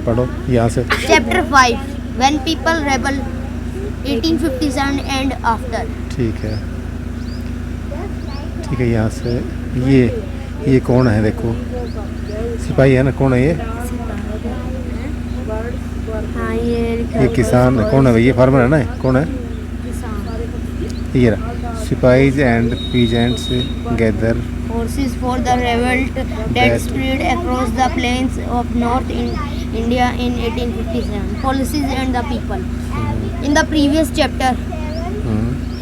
पढ़ो यहाँ से। Chapter 5 When People Rebel 1857 and After। ठीक है ठीक है, यहाँ से ये कौन है देखो, सिपाही है ना, कौन है ये? हाँ ये किसान है, कौन है भाई? ये फार्मर है ना, कौन है? ये रहा, sepoys and peasants gather forces for the revolt that spread across the plains of North India in 1857. Policies and the people. In the previous chapter,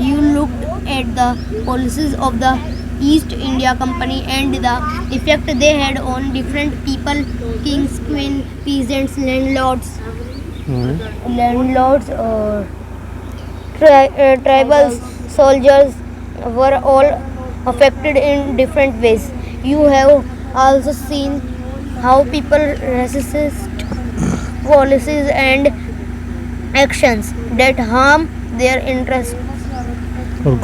you looked at the policies of the East India Company and the effect they had on different people, kings, queens, peasants, landlords, tribals, soldiers were all affected in different ways. You have also seen how people resist policies and actions that harm their interests or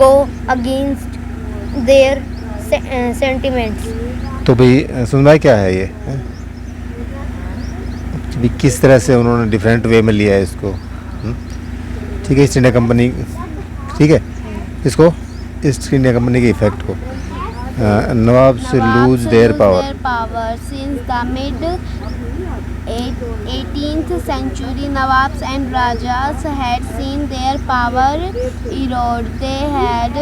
go against their sentiments. तो भाई सुन भाई, क्या है ये भी किस तरह से उन्होंने डिफरेंट वे में लिया है इसको? ठीक है, ईस्ट इंडिया कंपनी, ठीक है, इसको ईस्ट इंडिया कंपनी के इफेक्ट को, नवाब से lose their power since the mid 18th century. Nawabs and Rajas had seen their power erode. They had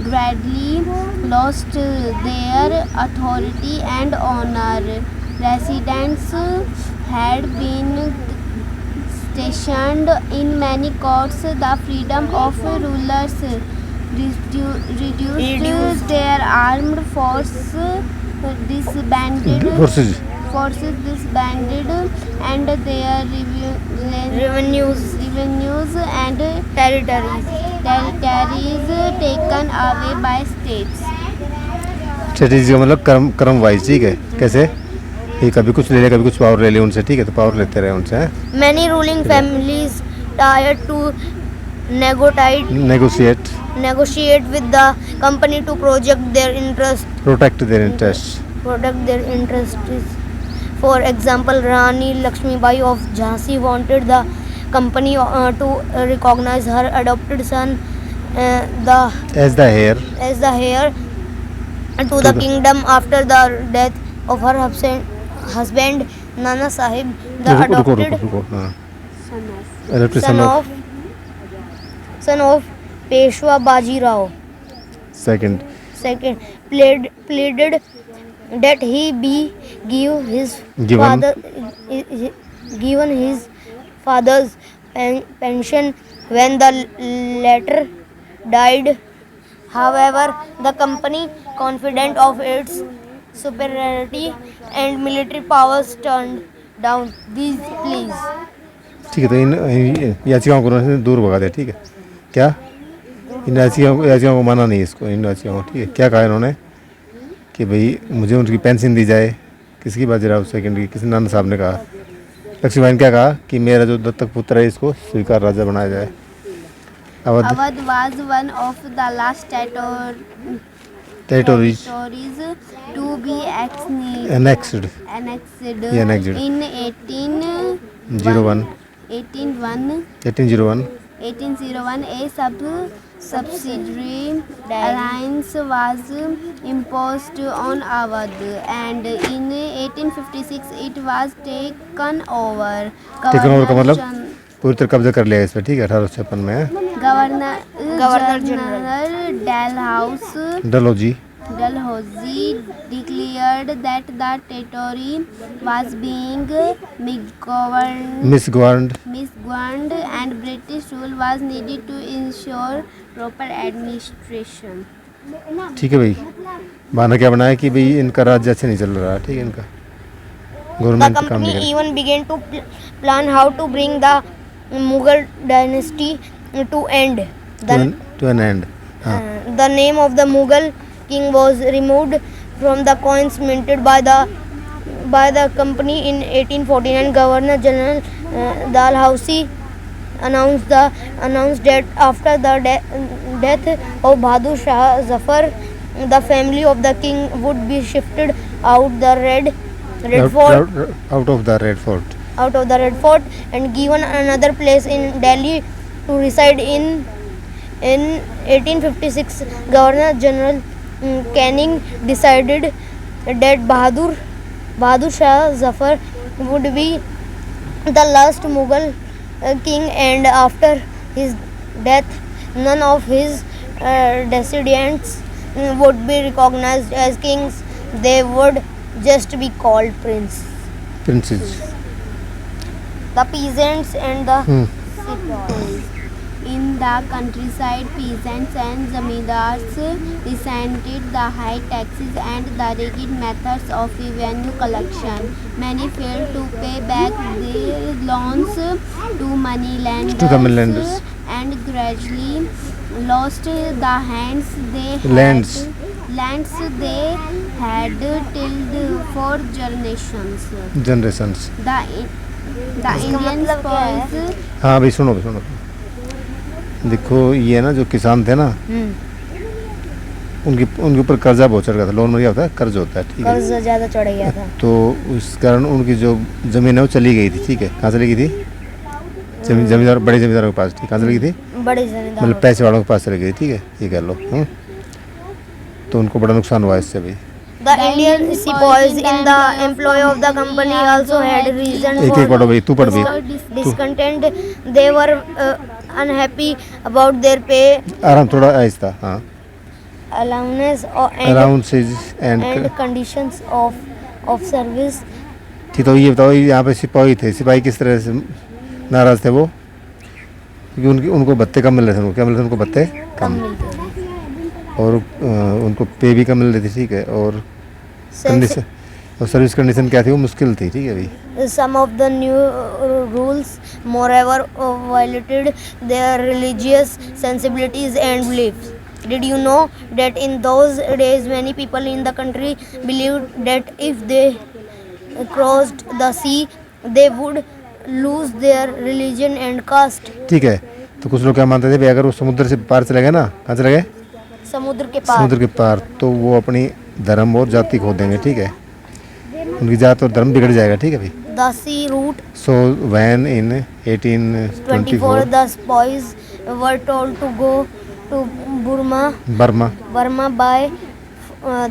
gradually lost their authority and honor. Residents had been stationed in many courts. The freedom of rulers reduced their armed forces disbanded and their revenues and territories taken away by states. Strategy का मतलब क्रम wise, ठीक है, कैसे? ये कभी कुछ ले ले, कभी कुछ पावर ले ले उनसे, ठीक है, तो पावर लेते रहे उनसे। Many ruling families tried to negotiate with the company to protect their interests. For example, Rani Lakshmibai of Jhansi wanted the company to recognize her adopted son as the heir to the kingdom after the death of her husband Nana Sahib. The adopted son of Peshwa Baji Rao second pleaded that he be given his father's pension when the latter died. However, the company, confident of its superiority and military powers, turned down these pleas. ठीक है, तो इन याचिकाओं को दूर भगा दिया, ठीक है, क्या इन याचिकाओं को माना नहीं इसको, इन याचिकाओं को, ठीक है। क्या कहा इन्होंने कि भाई मुझे उनकी पेंशन दी जाए, किसकी? बाजीराव सेकंड की, किसी नाना साहब ने कहा। लक्ष्मीबाई ने क्या कहा कि मेरा जो दत्तक पुत्र है इसको स्वीकार राजा बनाया जाए। Awadh was one of the last territories to be annexed in 1801. A subsidiary alliance was imposed on Awadh, and in 1856 it was taken over. का मतलब पूरी तरह कब्जा कर लिया इस पर, ठीक है, 1856 में। Governor general Dalhousie declared that the territory was being misgoverned and British rule was needed to ensure proper administration. ठीक है भाई, बहाना क्या बनाया कि भाई इनका राज्य अच्छा नहीं चल रहा, ठीक है, इनका गवर्नमेंट काम नहीं कर रही। The company even began to plan how to bring the Mughal dynasty to an end. The name of the Mughal king was removed from the coins minted by the company in 1849. Governor General Dalhousie announced that after the death of Bahadur Shah Zafar, the family of the king would be shifted out. The Red Red Fort, out of the Red Fort. out of the Red Fort, and given another place in Delhi to reside in. In 1856, Governor General Canning decided that Bahadur Shah Zafar would be the last Mughal king, and after his death, none of his descendants would be recognized as kings. They would just be called Princes. the peasants and the Hmm. sepoys. In the countryside, peasants and zamindars resented the high taxes and the rigid methods of revenue collection. Many failed to pay back their loans to moneylenders, To the moneylenders. and gradually lost the lands they had tilled for generations. Generations. The Indian मतलब क्या है? spoils हाँ भाई सुनो देखो ये ना जो किसान थे ना उनके ऊपर कर्जा बहुत चढ़ गया था। लोन में क्या होता है, कर्ज होता है, ठीक है। कर्ज ज्यादा चढ़ गया था। तो उस कारण उनकी जो जमीन है वो चली गई थी, ठीक है। कहाँ चली गई थी? जमींदार, बड़े जमींदारों के पास, ठीक। कहाँ चली गई थी? बड़े जमींदार मतलब पैसे वालों के पास चली गई, ठीक है, ये कह लो। तो उनको बड़ा नुकसान हुआ इससे भाई। The Indian sepoys in the employ of the company also had reason एक for पढ़ो भाई, तू पढ़ भी। discontent. They were unhappy about their pay, आराम, थोड़ा आहिस्ता। हाँ, allowance, allowances and and conditions of service. ठीक। तो ये बताओ, यहाँ पे सिपाही थे, सिपाही किस तरह से नाराज थे वो? क्योंकि उनको भत्ते कम मिल रहे थे। उनको क्या मिल रहे थे? उनको भत्ते कम कम, मिलते थे। और उनको पे भी कम मिल रही थी, ठीक है। और कंडीशन और सर्विस कंडीशन क्या थी, वो मुश्किल थी, ठीक है भाई। Some of the new rules, moreover, violated their religious sensibilities and beliefs. Did you know that in those days many people in the country believed that if they crossed the sea, they would lose their religion and caste? ठीक है। तो कुछ लोग क्या मानते थे भाई, अगर वो समुद्र से पार चले गए ना, कहाँ चले गए? समुद्र के पार। समुद्र के पार, तो वो अपनी धर्म और जाति खो देंगे, ठीक है। उनकी जात और धर्म बिगड़ जाएगा, ठीक है भाई। The sea route so when in 1824 the boys were told to go to Burma Burma by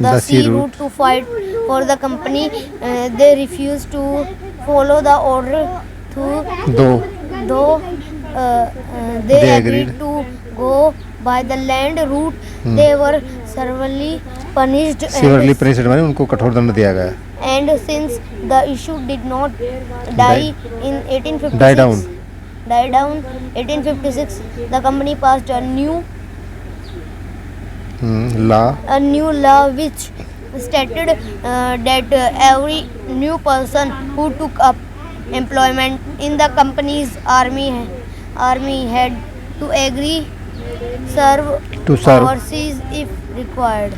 the sea route to fight for the company. They refused to follow the order though they agreed to go by the land route. They were severely punished severely punished, माने उनको कठोर दंड दिया गया। and since the issue did not die in 1856, Die down. 1856, the company passed a new law which stated that every new person who took up employment in the company's army had to agree To serve. overseas if required.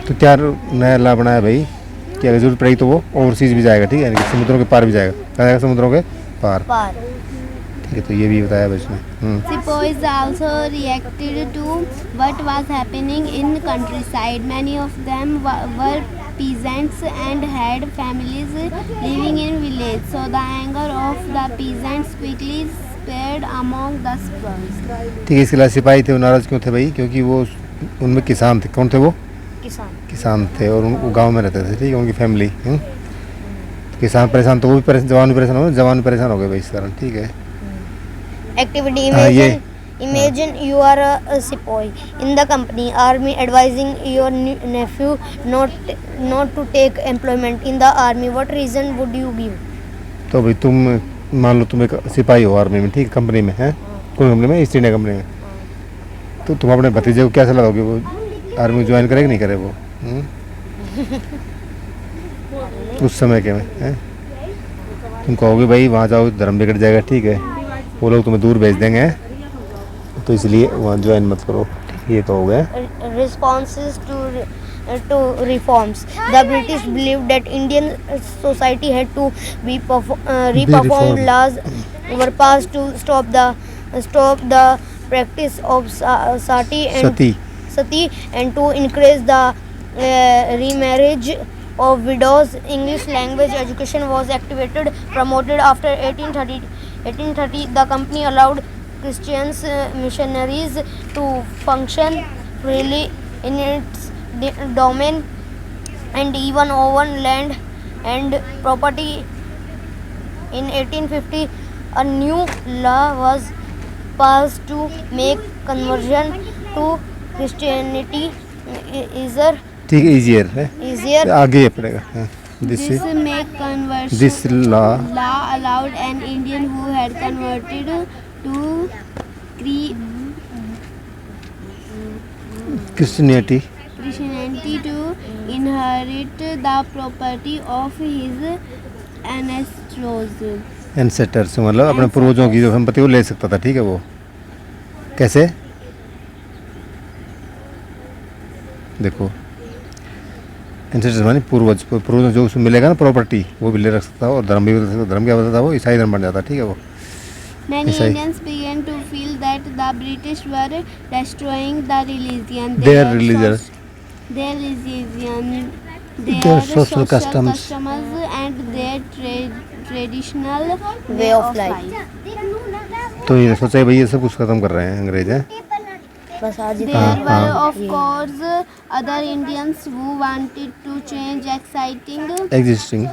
तो क्या नया ला बनाया भाई कि अगर जरूरत पड़ेगी तो वो ओवरसीज भी जाएगा, ठीक है, यानी कि समुद्रों के पार भी जाएगा। कहाँ जाएगा? समुद्रों के पार, ठीक है। तो ये भी बताया भाई इसमें। Sepoys also reacted to what was happening in countryside. Many of them were peasants and had families living in village. So the anger of the peasants quickly spread among the sepoys. ठीक है। इसके अलावा सिपाही थे, वो नाराज क्यों थे भाई? क्योंकि वो उनमें किसान थे। कौन थे वो? किसान थे, और वो गांव में रहते थे, ठीक है, उनकी फैमिली। किसान परेशान, तो वो भी परेशान, जवान भी परेशान हो गए, जवान भी परेशान हो गए भाई इस कारण, ठीक है। Activity ये imagine you are a sepoy in the company army advising your nephew not to take employment in the army. What reason would you give? तो भाई तुम मान लो तुम एक सिपाही हो आर्मी में, ठीक है, कंपनी में है। कौन कंपनी में? ईस्ट इंडिया कंपनी में। तो तुम अपने भतीजे को क्या सलाह दोगे? वो आर्मी ज्वाइन करे कि नहीं करे वो? उस समय के में है? तुम कहोगे भाई वहाँ जाओ धर्म बिगड़ जाएगा, ठीक है, वो लोग तुम्हें दूर भेज देंगे, तो इसलिए वहाँ ज्वाइन मत करो, ये कहोगे। Responses to reforms. The British believed that Indian society had to be reformed. Laws were passed to stop the practice of sati and to encourage the remarriage of widows. English language education was activated, promoted after 1830. The company allowed Christian missionaries to function freely in its domain and even own land and property. In 1850, a new law was passed to make conversion to Christianity easier. ठीक है, easier है, easier. आगे ये पड़ेगा। हाँ, this This is make conversion this law law allowed an Indian who had converted to Christianity Christianity to inherit the property of his ancestors. ancestors, मतलब अपने पूर्वजों की जो संपत्ति वो ले सकता था, ठीक है। वो कैसे, देखो एंसेस्टर्स माने पूर्वज, पूर्वज जो उसमें मिलेगा ना प्रॉपर्टी, वो भी ले रख सकता था और धर्म भी बदल सकता। धर्म क्या बदलता था, वो ईसाई धर्म बन जाता, ठीक है। वो Many Yes, I- Indians began to feel that the British were destroying the religion, Their religion. their social customs. customs and their traditional Way of life. तो ये सोचा भाई ये सब कुछ खत्म कर रहे हैं अंग्रेज हैं। बस आज There इतना were, हाँ। of course, other Indians who wanted to change existing existing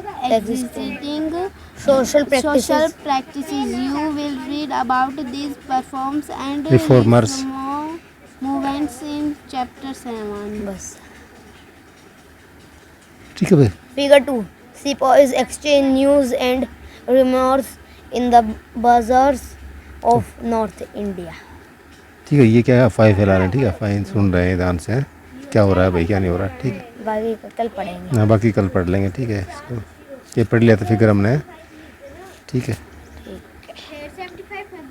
social practices. social practices. You will read about these performs and Reformers. movements in chapter 7. बस ठीक है भाई। Figure 2. Sepoys exchange news and rumors in the bazaars of North India. ठीक है, ये क्या है, अफवाहें फैला रहे हैं, ठीक है। अफवाहें सुन रहे हैं ध्यान से, क्या हो रहा है भाई, क्या नहीं हो रहा है, ठीक है। बाकी कल पढ़ेंगे। हाँ, बाकी कल पढ़ लेंगे, ठीक है। इसको ये पढ़ लिया था फिगर हमने, ठीक है।